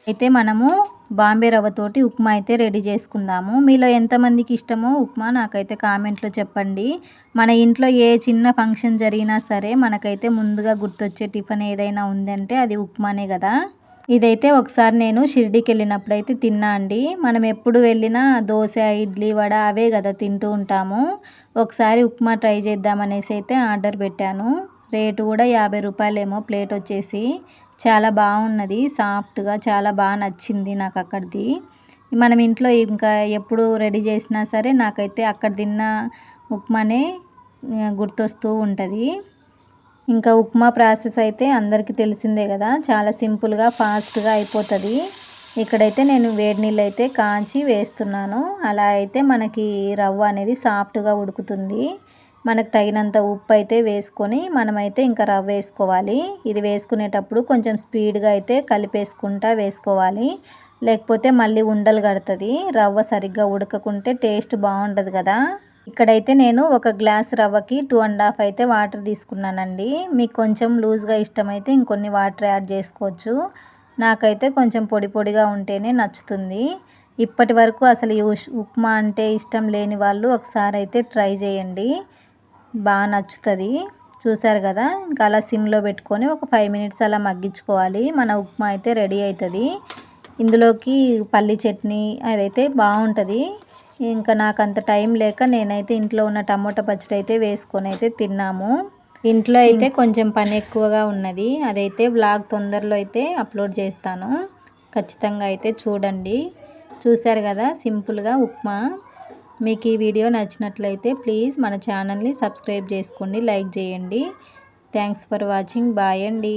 అయితే మనము బాంబే రవ్వతోటి ఉప్మా అయితే రెడీ చేసుకుందాము. మీలో ఎంతమందికి ఇష్టమో ఉప్మా నాకైతే కామెంట్లో చెప్పండి. మన ఇంట్లో ఏ చిన్న ఫంక్షన్ జరిగినా సరే మనకైతే ముందుగా గుర్తొచ్చే టిఫిన్ ఏదైనా ఉందంటే అది ఉప్మానే కదా! ఇదైతే ఒకసారి నేను షిరిడీకెళ్ళినప్పుడైతే తిన్నా అండి. మనం ఎప్పుడు వెళ్ళినా దోస, ఇడ్లీ, వడ అవే కదా తింటూ ఉంటాము. ఒకసారి ఉప్మా ట్రై చేద్దామనేసి అయితే ఆర్డర్ పెట్టాను. రేటు కూడా రూ. 50 ప్లేట్ వచ్చేసి. చాలా బాగున్నది, సాఫ్ట్‌గా చాలా నచ్చింది నాకు అక్కడిది. మనం ఇంట్లో ఇంకా ఎప్పుడు రెడీ చేసినా సరే నాకైతే అక్కడ తిన్న ఉప్మానే గుర్తొస్తూ ఉంటది. ఇంకా ఉప్మా ప్రాసెస్ అయితే అందరికీ తెలిసిందే కదా! చాలా సింపుల్‌గా ఫాస్ట్‌గా అయిపోతది. ఇక్కడైతే నేను వేడి నీళ్ళు అయితే కాంచి వేస్తున్నాను. అలా అయితే మనకి రవ్వ అనేది సాఫ్ట్‌గా ఉడుకుతుంది. మనకు తగినంత ఉప్పు అయితే వేసుకొని మనమైతే ఇంకా రవ్వ వేసుకోవాలి. ఇది వేసుకునేటప్పుడు కొంచెం స్పీడ్‌గా అయితే కలిపేసుకుంటా వేసుకోవాలి. లేకపోతే మళ్ళీ ఉండలు కడుతది. రవ్వ సరిగ్గా ఉడకకుంటే టేస్ట్ బాగుండదు కదా! ఇక్కడైతే నేను ఒక గ్లాస్ రవ్వకి 2½ అయితే వాటర్ తీసుకున్నానండి. మీకు కొంచెం లూజ్‌గా ఇష్టమైతే ఇంకొన్ని వాటర్ యాడ్ చేసుకోవచ్చు. నాకైతే కొంచెం పొడి పొడిగా ఉంటేనే నచ్చుతుంది. ఇప్పటి వరకు అసలు ఈ ఉప్మా అంటే ఇష్టం లేని వాళ్ళు ఒకసారి అయితే ట్రై చేయండి. నచ్చుతది. చూసారు కదా! ఇంకా అలా సిమ్‌లో పెట్టుకొని ఒక 5 మినిట్స్ అలా మగ్గించుకోవాలి. మన ఉప్మా అయితే రెడీ అవుతది. ఇందులోకి పల్లి చట్నీ అదైతే బాగుంటది. ఇంకా నాకంత టైం లేక నేనైతే ఇంట్లో ఉన్న టమోటా పచ్చడి అయితే వేసుకొని అయితే తిన్నాము. ఇంట్లో అయితే కొంచెం పని ఎక్కువగా ఉన్నది. అదైతే వ్లాగ్ తొందరలో అయితే అప్లోడ్ చేస్తాను. ఖచ్చితంగా అయితే చూడండి. చూశారు కదా సింపుల్‌గా ఉప్మా. మీకు ఈ వీడియో నచ్చినట్లయితే ప్లీజ్ మన ఛానల్ని సబ్స్క్రైబ్ చేసుకోండి, లైక్ చేయండి. Thanks for watching. బాయ్ అండి.